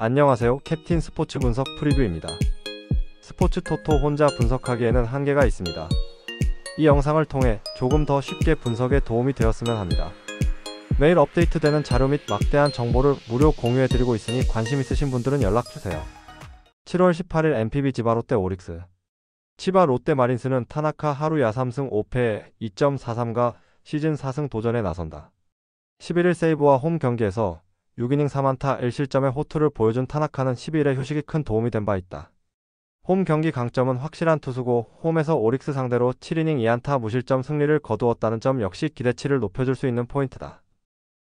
안녕하세요. 캡틴 스포츠 분석 프리뷰입니다. 스포츠 토토 혼자 분석하기에는 한계가 있습니다. 이 영상을 통해 조금 더 쉽게 분석에 도움이 되었으면 합니다. 매일 업데이트되는 자료 및 막대한 정보를 무료 공유해드리고 있으니 관심 있으신 분들은 연락주세요. 7월 18일 NPB 지바 롯데 오릭스. 치바 롯데 마린스는 타나카 하루 야삼승 5패에 2.43가 시즌 4승 도전에 나선다. 11일 세이브와 홈 경기에서 6이닝 4안타 1실점의 호투를 보여준 타나카는 12일의 휴식이 큰 도움이 된 바 있다. 홈 경기 강점은 확실한 투수고 홈에서 오릭스 상대로 7이닝 2안타 무실점 승리를 거두었다는 점 역시 기대치를 높여줄 수 있는 포인트다.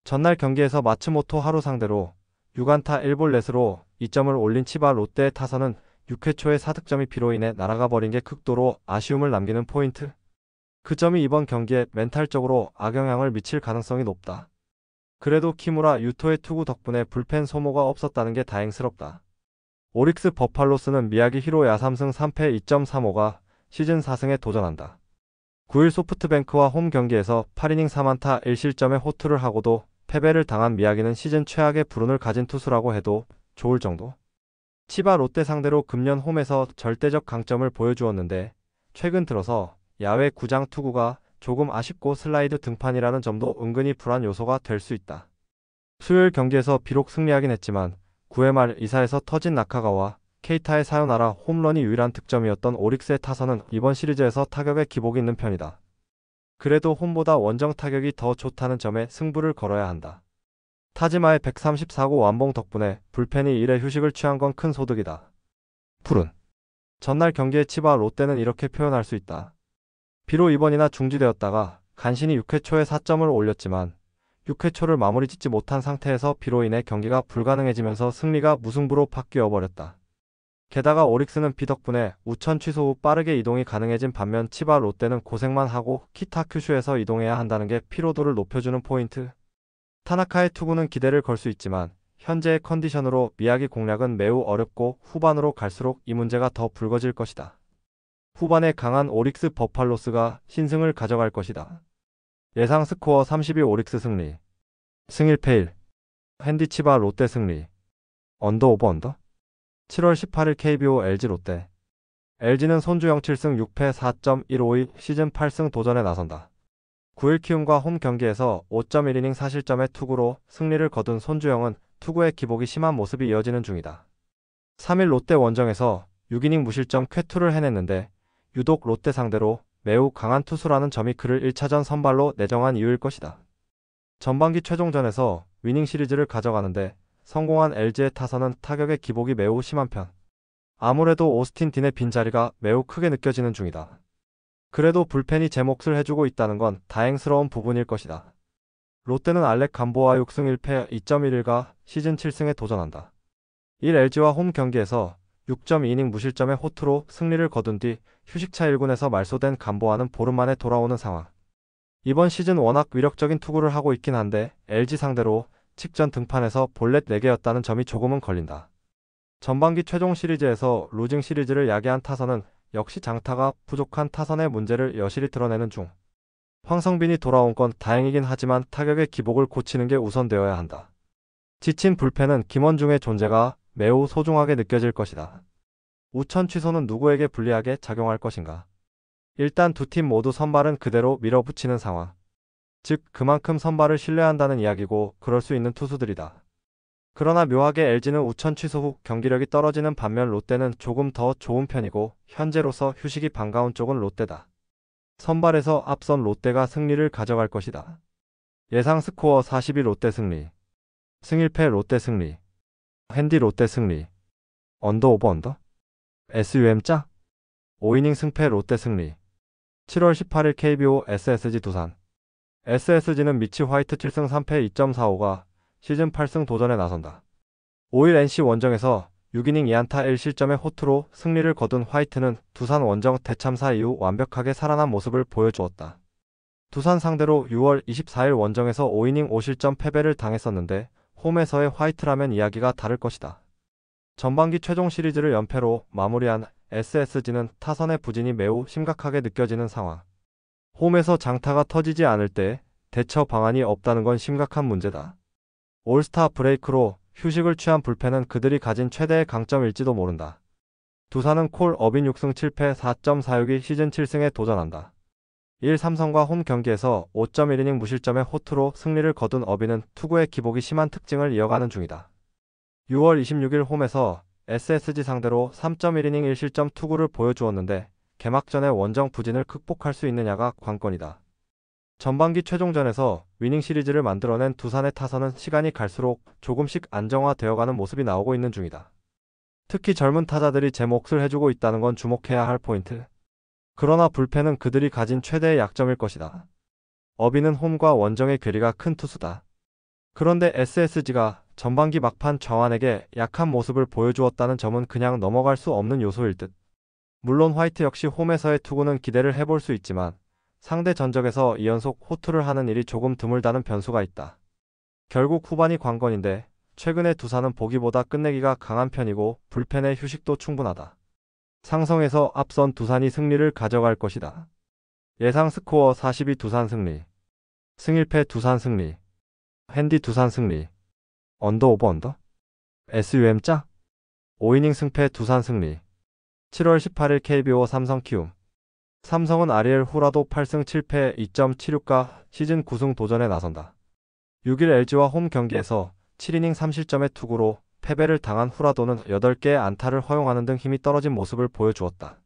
전날 경기에서 마츠모토 하루 상대로 6안타 1볼넷으로 2점을 올린 치바 롯데의 타선은 6회 초에 4득점이 비로 인해 날아가 버린 게 극도로 아쉬움을 남기는 포인트. 그 점이 이번 경기에 멘탈적으로 악영향을 미칠 가능성이 높다. 그래도 키무라 유토의 투구 덕분에 불펜 소모가 없었다는 게 다행스럽다. 오릭스 버팔로스는 미야기 히로야 3승 3패 2.35가 시즌 4승에 도전한다. 9일 소프트뱅크와 홈 경기에서 8이닝 3안타 1실점의 호투를 하고도 패배를 당한 미야기는 시즌 최악의 불운을 가진 투수라고 해도 좋을 정도. 치바 롯데 상대로 금년 홈에서 절대적 강점을 보여주었는데 최근 들어서 야외 구장 투구가 조금 아쉽고 슬라이드 등판이라는 점도 은근히 불안 요소가 될 수 있다. 수요일 경기에서 비록 승리하긴 했지만 9회 말 2사에서 터진 나카가와 케이타의 사요나라 홈런이 유일한 득점이었던 오릭스의 타선은 이번 시리즈에서 타격에 기복이 있는 편이다. 그래도 홈보다 원정 타격이 더 좋다는 점에 승부를 걸어야 한다. 타지마의 134구 완봉 덕분에 불펜이 1회 휴식을 취한 건 큰 소득이다. 불운. 전날 경기의 치바 롯데는 이렇게 표현할 수 있다. 비록 이번이나 중지되었다가 간신히 6회 초에 4점을 올렸지만 6회 초를 마무리 짓지 못한 상태에서 비로 인해 경기가 불가능해지면서 승리가 무승부로 바뀌어버렸다. 게다가 오릭스는 비 덕분에 우천 취소 후 빠르게 이동이 가능해진 반면 치바 롯데는 고생만 하고 키타 큐슈에서 이동해야 한다는 게 피로도를 높여주는 포인트. 타나카의 투구는 기대를 걸 수 있지만 현재의 컨디션으로 미야기 공략은 매우 어렵고 후반으로 갈수록 이 문제가 더 불거질 것이다. 후반에 강한 오릭스 버팔로스가 신승을 가져갈 것이다. 예상 스코어 32 오릭스 승리. 승 1패 1. 핸디 치바 롯데 승리. 언더 오버 언더? 7월 18일 KBO LG 롯데. LG는 손주영 7승 6패 4.152 시즌 8승 도전에 나선다. 9일 키움과 홈 경기에서 5.1이닝 4실점의 투구로 승리를 거둔 손주영은 투구의 기복이 심한 모습이 이어지는 중이다. 3일 롯데 원정에서 6이닝 무실점 쾌투를 해냈는데 유독 롯데 상대로 매우 강한 투수라는 점이 그를 1차전 선발로 내정한 이유일 것이다. 전반기 최종전에서 위닝 시리즈를 가져가는데 성공한 LG의 타선은 타격의 기복이 매우 심한 편. 아무래도 오스틴 딘의 빈자리가 매우 크게 느껴지는 중이다. 그래도 불펜이 제 몫을 해주고 있다는 건 다행스러운 부분일 것이다. 롯데는 알렉 감보와 6승 1패 2.11가 시즌 7승에 도전한다. 1 LG와 홈 경기에서 6.2이닝 무실점의 호투로 승리를 거둔 뒤 휴식차 1군에서 말소된 감보아는 보름 만에 돌아오는 상황. 이번 시즌 워낙 위력적인 투구를 하고 있긴 한데 LG 상대로 직전 등판에서 볼넷 4개였다는 점이 조금은 걸린다. 전반기 최종 시리즈에서 루징 시리즈를 야기한 타선은 역시 장타가 부족한 타선의 문제를 여실히 드러내는 중. 황성빈이 돌아온 건 다행이긴 하지만 타격의 기복을 고치는 게 우선되어야 한다. 지친 불펜은 김원중의 존재가 매우 소중하게 느껴질 것이다. 우천 취소는 누구에게 불리하게 작용할 것인가? 일단 두 팀 모두 선발은 그대로 밀어붙이는 상황. 즉 그만큼 선발을 신뢰한다는 이야기고 그럴 수 있는 투수들이다. 그러나 묘하게 LG는 우천 취소 후 경기력이 떨어지는 반면 롯데는 조금 더 좋은 편이고 현재로서 휴식이 반가운 쪽은 롯데다. 선발에서 앞선 롯데가 승리를 가져갈 것이다. 예상 스코어 42 롯데 승리. 승 1패 롯데 승리. 핸디 롯데 승리. 언더 오버 언더? SUM 짜? 5이닝 승패 롯데 승리. 7월 18일 KBO SSG 두산. SSG는 미치 화이트 7승 3패 2.45가 시즌 8승 도전에 나선다. 5일 NC 원정에서 6이닝 2안타 1실점의 호투로 승리를 거둔 화이트는 두산 원정 대참사 이후 완벽하게 살아난 모습을 보여주었다. 두산 상대로 6월 24일 원정에서 5이닝 5실점 패배를 당했었는데 홈에서의 화이트라면 이야기가 다를 것이다. 전반기 최종 시리즈를 연패로 마무리한 SSG는 타선의 부진이 매우 심각하게 느껴지는 상황. 홈에서 장타가 터지지 않을 때 대처 방안이 없다는 건 심각한 문제다. 올스타 브레이크로 휴식을 취한 불펜은 그들이 가진 최대의 강점일지도 모른다. 두산은 콜 업인 6승 7패 4.46이 시즌 7승에 도전한다. 1 삼성과 홈 경기에서 5.1이닝 무실점의 호투로 승리를 거둔 어빈은 투구의 기복이 심한 특징을 이어가는 중이다. 6월 26일 홈에서 SSG 상대로 3.1이닝 1실점 투구를 보여주었는데 개막전의 원정 부진을 극복할 수 있느냐가 관건이다. 전반기 최종전에서 위닝 시리즈를 만들어낸 두산의 타선은 시간이 갈수록 조금씩 안정화되어가는 모습이 나오고 있는 중이다. 특히 젊은 타자들이 제 몫을 해주고 있다는 건 주목해야 할 포인트. 그러나 불펜은 그들이 가진 최대의 약점일 것이다. 어빈은 홈과 원정의 괴리가 큰 투수다. 그런데 SSG가 전반기 막판 정환에게 약한 모습을 보여주었다는 점은 그냥 넘어갈 수 없는 요소일 듯. 물론 화이트 역시 홈에서의 투구는 기대를 해볼 수 있지만 상대 전적에서 2연속 호투를 하는 일이 조금 드물다는 변수가 있다. 결국 후반이 관건인데 최근에 두산은 보기보다 끝내기가 강한 편이고 불펜의 휴식도 충분하다. 상성에서 앞선 두산이 승리를 가져갈 것이다. 예상 스코어 42 두산 승리. 승1패 두산 승리. 핸디 두산 승리. 언더 오버 언더? SUM 짜? 5이닝 승패 두산 승리. 7월 18일 KBO 삼성 키움. 삼성은 아리엘 후라도 8승 7패 2.76가 시즌 9승 도전에 나선다. 6일 LG와 홈 경기에서 7이닝 3실점의 투구로 패배를 당한 후라도는 8개의 안타를 허용하는 등 힘이 떨어진 모습을 보여주었다.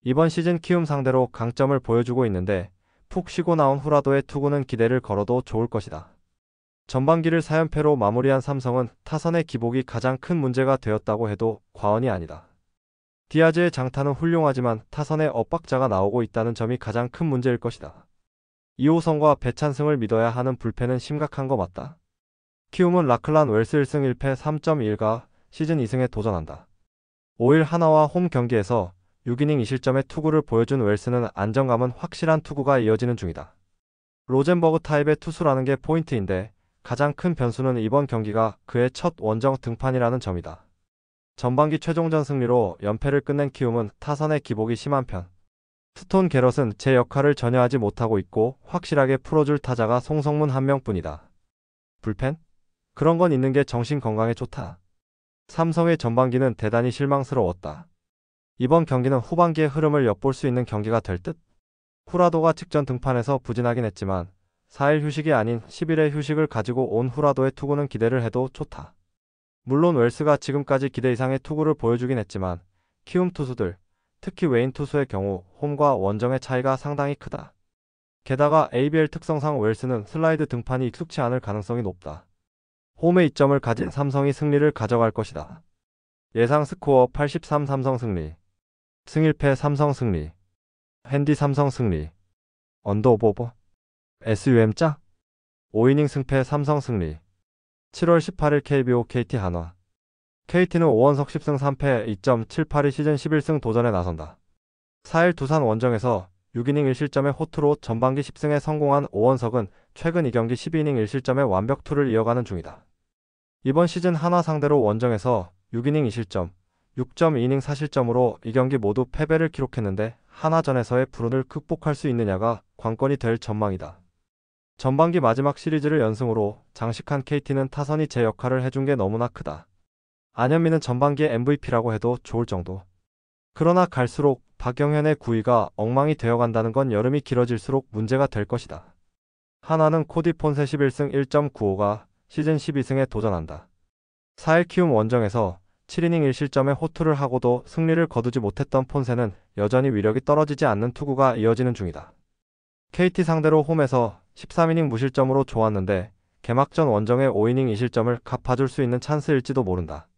이번 시즌 키움 상대로 강점을 보여주고 있는데 푹 쉬고 나온 후라도의 투구는 기대를 걸어도 좋을 것이다. 전반기를 4연패로 마무리한 삼성은 타선의 기복이 가장 큰 문제가 되었다고 해도 과언이 아니다. 디아즈의 장타는 훌륭하지만 타선에 엇박자가 나오고 있다는 점이 가장 큰 문제일 것이다. 이호성과 배찬승을 믿어야 하는 불펜은 심각한 거 맞다. 키움은 라클란 웰스 1승 1패 3.21가 시즌 2승에 도전한다. 5일 하나와 홈 경기에서 6이닝 2실점의 투구를 보여준 웰스는 안정감은 확실한 투구가 이어지는 중이다. 로젠버그 타입의 투수라는 게 포인트인데 가장 큰 변수는 이번 경기가 그의 첫 원정 등판이라는 점이다. 전반기 최종전 승리로 연패를 끝낸 키움은 타선의 기복이 심한 편. 스톤 게럿은 제 역할을 전혀 하지 못하고 있고 확실하게 풀어줄 타자가 송성문 한 명뿐이다. 불펜? 그런 건 있는 게 정신 건강에 좋다. 삼성의 전반기는 대단히 실망스러웠다. 이번 경기는 후반기의 흐름을 엿볼 수 있는 경기가 될 듯? 후라도가 직전 등판에서 부진하긴 했지만 4일 휴식이 아닌 10일의 휴식을 가지고 온 후라도의 투구는 기대를 해도 좋다. 물론 웰스가 지금까지 기대 이상의 투구를 보여주긴 했지만 키움 투수들, 특히 외인 투수의 경우 홈과 원정의 차이가 상당히 크다. 게다가 ABL 특성상 웰스는 슬라이드 등판이 익숙치 않을 가능성이 높다. 홈의 이점을 가진 삼성이 승리를 가져갈 것이다. 예상 스코어 83 삼성 승리. 승1패 삼성 승리. 핸디 삼성 승리. 언더 오버. SUM 짜? 5이닝 승패 삼성 승리. 7월 18일 KBO KT 한화. KT는 5원석 10승 3패 2.78이 시즌 11승 도전에 나선다. 4일 두산 원정에서 6이닝 1실점의 호투로 전반기 10승에 성공한 5원석은 최근 2경기 12이닝 1실점의 완벽투를 이어가는 중이다. 이번 시즌 한화 상대로 원정에서 6이닝 2실점, 6.2이닝 4실점으로 2경기 모두 패배를 기록했는데 한화전에서의 불운을 극복할 수 있느냐가 관건이 될 전망이다. 전반기 마지막 시리즈를 연승으로 장식한 KT는 타선이 제 역할을 해준 게 너무나 크다. 안현민은 전반기의 MVP라고 해도 좋을 정도. 그러나 갈수록 박영현의 구위가 엉망이 되어간다는 건 여름이 길어질수록 문제가 될 것이다. 한화는 코디 폰세 11승 1.95가 시즌 12승에 도전한다. 4일 키움 원정에서 7이닝 1실점의 호투를 하고도 승리를 거두지 못했던 폰세는 여전히 위력이 떨어지지 않는 투구가 이어지는 중이다. KT 상대로 홈에서 13이닝 무실점으로 좋았는데 개막전 원정의 5이닝 2실점을 갚아줄 수 있는 찬스일지도 모른다.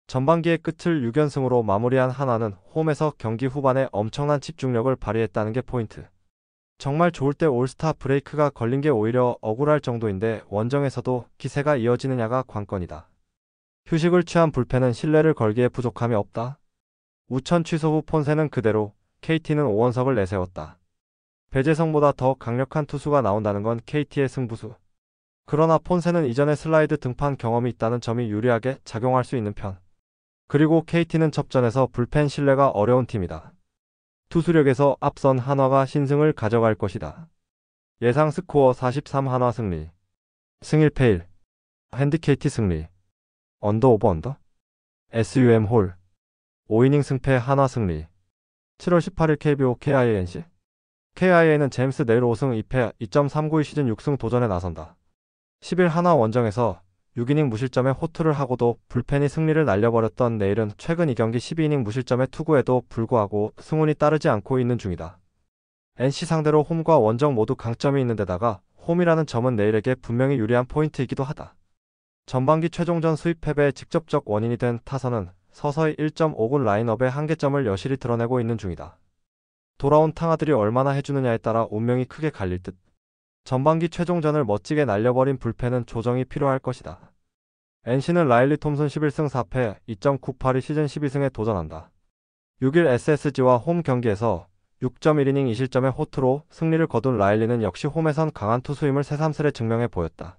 전반기의 끝을 6연승으로 마무리한 한화는 홈에서 경기 후반에 엄청난 집중력을 발휘했다는 게 포인트. 정말 좋을 때 올스타 브레이크가 걸린 게 오히려 억울할 정도인데 원정에서도 기세가 이어지느냐가 관건이다. 휴식을 취한 불펜은 신뢰를 걸기에 부족함이 없다. 우천 취소 후 폰세는 그대로, KT는 5원석을 내세웠다. 배재성보다 더 강력한 투수가 나온다는 건 KT의 승부수. 그러나 폰세는 이전에 슬라이드 등판 경험이 있다는 점이 유리하게 작용할 수 있는 편. 그리고 KT는 접전에서 불펜 신뢰가 어려운 팀이다. 투수력에서 앞선 한화가 신승을 가져갈 것이다. 예상 스코어 43 한화 승리. 승1패 1. 핸디 KT 승리. 언더 오버 언더? SUM 홀. 5이닝 승패 한화 승리. 7월 18일 KBO KIANC. KIA는 제임스 네일 5승 2패 2.392 시즌 6승 도전에 나선다. 10일 한화 원정에서 6이닝 무실점에 호투를 하고도 불펜이 승리를 날려버렸던 네일은 최근 2경기 12이닝 무실점에 투구에도 불구하고 승운이 따르지 않고 있는 중이다. NC 상대로 홈과 원정 모두 강점이 있는 데다가 홈이라는 점은 네일에게 분명히 유리한 포인트이기도 하다. 전반기 최종전 수입 패배의 직접적 원인이 된 타선은 서서히 1.5군 라인업의 한계점을 여실히 드러내고 있는 중이다. 돌아온 탕아들이 얼마나 해주느냐에 따라 운명이 크게 갈릴 듯. 전반기 최종전을 멋지게 날려버린 불펜은 조정이 필요할 것이다. NC는 라일리 톰슨 11승 4패 2.982 시즌 12승에 도전한다. 6일 SSG와 홈 경기에서 6.1이닝 2실점의 호투로 승리를 거둔 라일리는 역시 홈에선 강한 투수임을 새삼스레 증명해 보였다.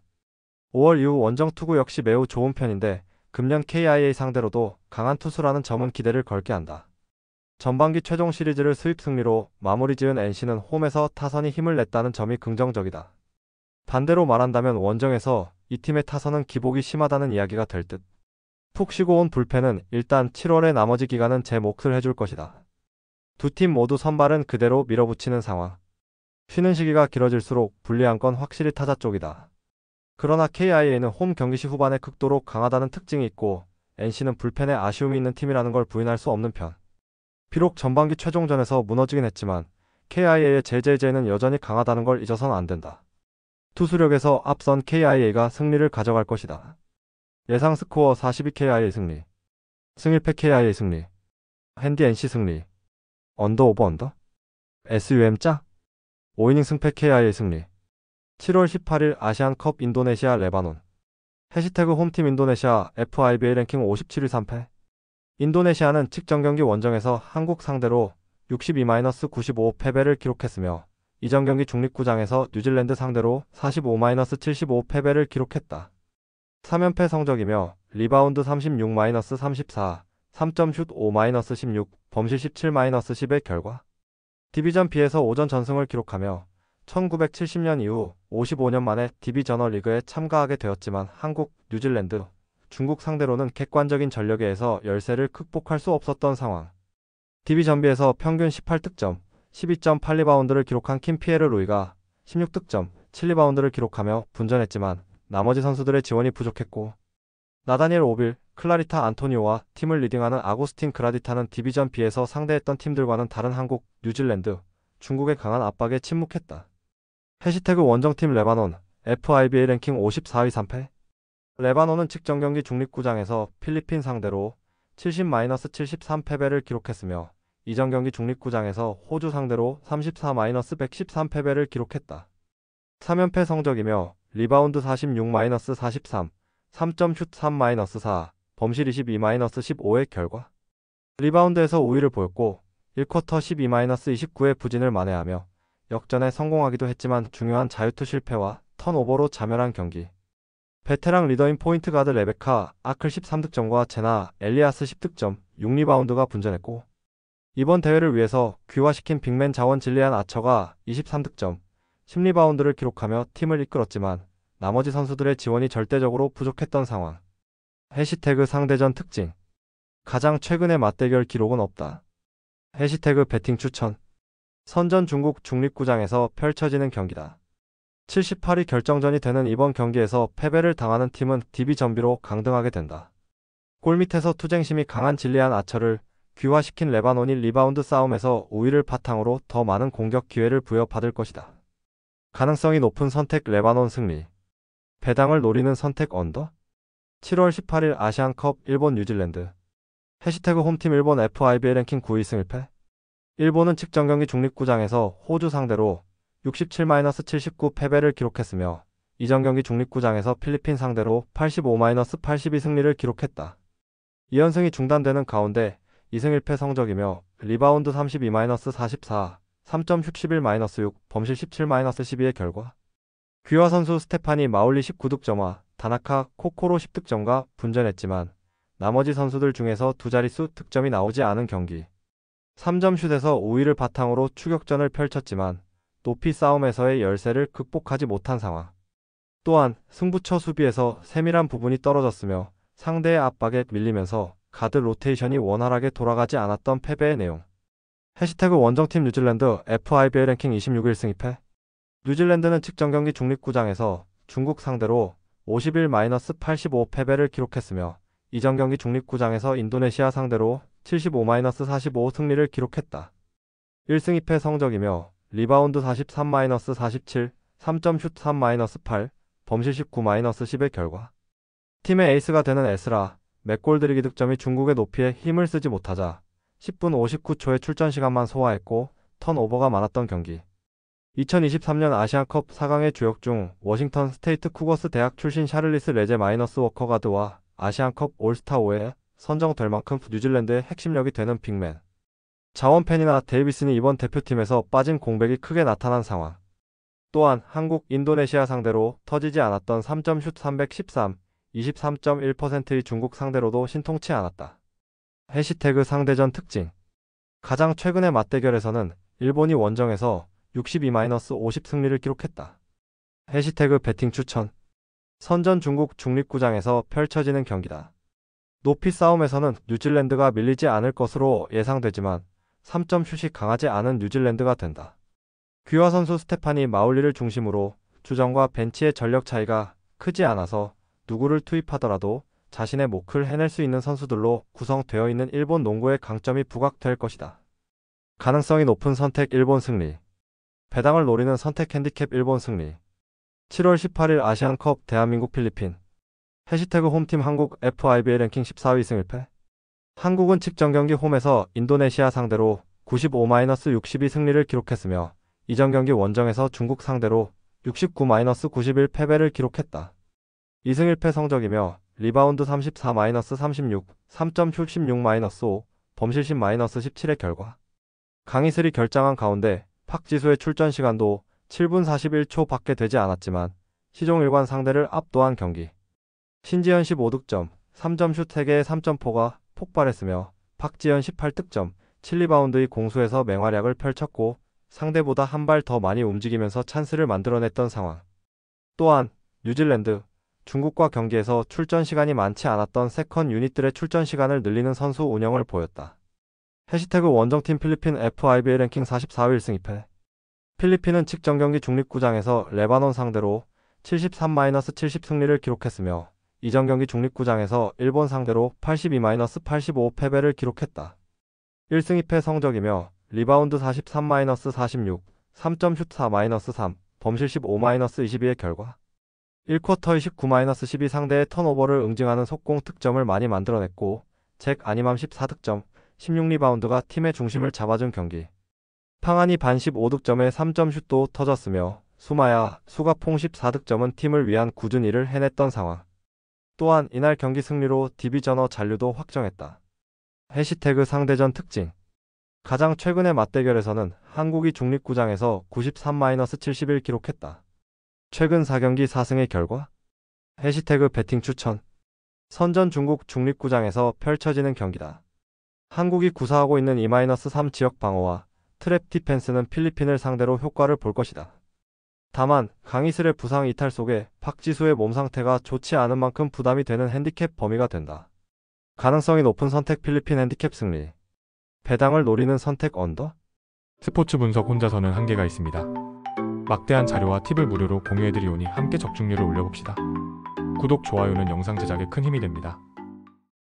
5월 이후 원정 투구 역시 매우 좋은 편인데 금년 KIA 상대로도 강한 투수라는 점은 기대를 걸게 한다. 전반기 최종 시리즈를 수입 승리로 마무리 지은 NC는 홈에서 타선이 힘을 냈다는 점이 긍정적이다. 반대로 말한다면 원정에서 이 팀의 타선은 기복이 심하다는 이야기가 될 듯. 푹 쉬고 온 불펜은 일단 7월의 나머지 기간은 제 몫을 해줄 것이다. 두 팀 모두 선발은 그대로 밀어붙이는 상황. 쉬는 시기가 길어질수록 불리한 건 확실히 타자 쪽이다. 그러나 KIA는 홈 경기 시 후반에 극도로 강하다는 특징이 있고 NC는 불펜에 아쉬움이 있는 팀이라는 걸 부인할 수 없는 편. 비록 전반기 최종전에서 무너지긴 했지만 KIA의 JJJ는 여전히 강하다는 걸 잊어서는 안 된다. 투수력에서 앞선 KIA가 승리를 가져갈 것이다. 예상 스코어 42 KIA 승리. 승일패 KIA 승리. 핸디 NC 승리. 언더 오버 언더? SUM 짜? 5이닝 승패 KIA 승리. 7월 18일 아시안컵 인도네시아 레바논. 해시태그 홈팀 인도네시아 FIBA 랭킹 57위 3패. 인도네시아는 직전 경기 원정에서 한국 상대로 62-95 패배를 기록했으며 이전 경기 중립구장에서 뉴질랜드 상대로 45-75 패배를 기록했다. 3연패 성적이며 리바운드 36-34, 3점 슛 5-16, 범실 17-10의 결과. 디비전 B에서 오전 전승을 기록하며 1970년 이후 55년 만에 디비저널 리그에 참가하게 되었지만 한국, 뉴질랜드, 중국 상대로는 객관적인 전력에 의해서 열세를 극복할 수 없었던 상황. 디비전 B에서 평균 18득점, 12.8리바운드를 기록한 킴 피에르 루이가 16득점, 7리바운드를 기록하며 분전했지만 나머지 선수들의 지원이 부족했고 나다니엘 오빌, 클라리타 안토니오와 팀을 리딩하는 아구스틴 그라디타는 디비전 B에서 상대했던 팀들과는 다른 한국, 뉴질랜드, 중국의 강한 압박에 침묵했다. 해시태그 원정팀 레바논, FIBA 랭킹 54위 3패. 레바논은 직전 경기 중립구장에서 필리핀 상대로 70-73 패배를 기록했으며 이전 경기 중립구장에서 호주 상대로 34-113 패배를 기록했다. 3연패 성적이며 리바운드 46-43, 3점 슛 3-4, 범실 22-15의 결과. 리바운드에서 우위를 보였고 1쿼터 12-29의 부진을 만회하며 역전에 성공하기도 했지만 중요한 자유투 실패와 턴오버로 자멸한 경기. 베테랑 리더인 포인트 가드 레베카 아클 13득점과 제나 엘리아스 10득점, 6리바운드가 분전했고 이번 대회를 위해서 귀화시킨 빅맨 자원 질리안 아처가 23득점, 10리바운드를 기록하며 팀을 이끌었지만 나머지 선수들의 지원이 절대적으로 부족했던 상황. 해시태그 상대전 특징. 가장 최근의 맞대결 기록은 없다. 해시태그 배팅 추천. 선전 중국 중립구장에서 펼쳐지는 경기다. 78위 결정전이 되는 이번 경기에서 패배를 당하는 팀은 디비전비로 강등하게 된다. 골밑에서 투쟁심이 강한 질리안 아처를 귀화시킨 레바논이 리바운드 싸움에서 우위를 바탕으로 더 많은 공격 기회를 부여받을 것이다. 가능성이 높은 선택 레바논 승리. 배당을 노리는 선택 언더? 7월 18일 아시안컵 일본 뉴질랜드. 해시태그 홈팀 일본 FIBA 랭킹 9위 승 1패. 일본은 직전 경기 중립구장에서 호주 상대로 67-79 패배를 기록했으며 이전 경기 중립구장에서 필리핀 상대로 85-82 승리를 기록했다. 2연승이 중단되는 가운데 2승 1패 성적이며 리바운드 32-44, 3점 슛 11-6, 범실 17-12의 결과. 귀화 선수 스테파니 마울리 19득점과 다나카 코코로 10득점과 분전했지만 나머지 선수들 중에서 두 자릿수 득점이 나오지 않은 경기. 3점 슛에서 우위를 바탕으로 추격전을 펼쳤지만 높이 싸움에서의 열세를 극복하지 못한 상황. 또한 승부처 수비에서 세밀한 부분이 떨어졌으며 상대의 압박에 밀리면서 가드 로테이션이 원활하게 돌아가지 않았던 패배의 내용. 해시태그 원정팀 뉴질랜드 FIBA 랭킹 26위 1승 2패. 뉴질랜드는 직전 경기 중립구장에서 중국 상대로 51-85 패배를 기록했으며 이전 경기 중립구장에서 인도네시아 상대로 75-45 승리를 기록했다. 1승 2패 성적이며 리바운드 43-47, 3점 슛 3-8, 범실 19-10의 결과. 팀의 에이스가 되는 에스라 맥골드리기 득점이 중국의 높이에 힘을 쓰지 못하자 10분 59초의 출전 시간만 소화했고 턴오버가 많았던 경기. 2023년 아시안컵 4강의 주역 중 워싱턴 스테이트 쿠거스 대학 출신 샤를리스 레제 마이너스 워커 가드와 아시안컵 올스타 5에 선정될 만큼 뉴질랜드의 핵심력이 되는 빅맨 자원 펜이나 데이비슨이 이번 대표팀에서 빠진 공백이 크게 나타난 상황. 또한 한국, 인도네시아 상대로 터지지 않았던 3점 슛 313, 23.1%의 중국 상대로도 신통치 않았다. 해시태그 상대전 특징. 가장 최근의 맞대결에서는 일본이 원정에서 62-50 승리를 기록했다. 해시태그 배팅 추천. 선전 중국 중립구장에서 펼쳐지는 경기다. 높이 싸움에서는 뉴질랜드가 밀리지 않을 것으로 예상되지만 3점 슛이 강하지 않은 뉴질랜드가 된다. 귀화 선수 스테파니 마울리를 중심으로 주전과 벤치의 전력 차이가 크지 않아서 누구를 투입하더라도 자신의 몫을 해낼 수 있는 선수들로 구성되어 있는 일본 농구의 강점이 부각될 것이다. 가능성이 높은 선택 일본 승리. 배당을 노리는 선택 핸디캡 일본 승리. 7월 18일 아시안컵 대한민국 필리핀. 해시태그 홈팀 한국 FIBA 랭킹 14위 2승 1패. 한국은 직전 경기 홈에서 인도네시아 상대로 95-62 승리를 기록했으며 이전 경기 원정에서 중국 상대로 69-91 패배를 기록했다. 2승 1패 성적이며 리바운드 34-36, 3점 슛 16-5, 범실 10-17의 결과. 강희슬이 결장한 가운데 박지수의 출전 시간도 7분 41초 밖에 되지 않았지만 시종일관 상대를 압도한 경기. 신지현 15득점, 3점 슛 3개의 3점포가 폭발했으며 박지현 18득점, 7리바운드의 공수에서 맹활약을 펼쳤고 상대보다 한 발 더 많이 움직이면서 찬스를 만들어냈던 상황. 또한 뉴질랜드, 중국과 경기에서 출전 시간이 많지 않았던 세컨 유닛들의 출전 시간을 늘리는 선수 운영을 보였다. 해시태그 원정팀 필리핀 FIBA 랭킹 44위 1승 2패. 필리핀은 직전 경기 중립구장에서 레바논 상대로 73-70 승리를 기록했으며 이전 경기 중립구장에서 일본 상대로 82-85 패배를 기록했다. 1승 2패 성적이며 리바운드 43-46, 3점 슛 4-3, 범실 15-22의 결과. 1쿼터의 19-12 상대의 턴오버를 응징하는 속공 득점을 많이 만들어냈고 잭 아니맘 14득점, 16리바운드가 팀의 중심을 잡아준 경기. 팡하니 반 15득점에 3점 슛도 터졌으며 수마야, 수가퐁 14득점은 팀을 위한 꾸준히 일을 해냈던 상황. 또한 이날 경기 승리로 디비저너 잔류도 확정했다. 해시태그 상대전 특징. 가장 최근의 맞대결에서는 한국이 중립구장에서 93-71 기록했다. 최근 4경기 4승의 결과. 해시태그 배팅 추천. 선전 중국 중립구장에서 펼쳐지는 경기다. 한국이 구사하고 있는 2-3 지역 방어와 트랩 디펜스는 필리핀을 상대로 효과를 볼 것이다. 다만 강희슬의 부상 이탈 속에 박지수의 몸 상태가 좋지 않은 만큼 부담이 되는 핸디캡 범위가 된다. 가능성이 높은 선택 필리핀 핸디캡 승리. 배당을 노리는 선택 언더? 스포츠 분석 혼자서는 한계가 있습니다. 막대한 자료와 팁을 무료로 공유해드리오니 함께 적중률을 올려봅시다. 구독, 좋아요는 영상 제작에 큰 힘이 됩니다.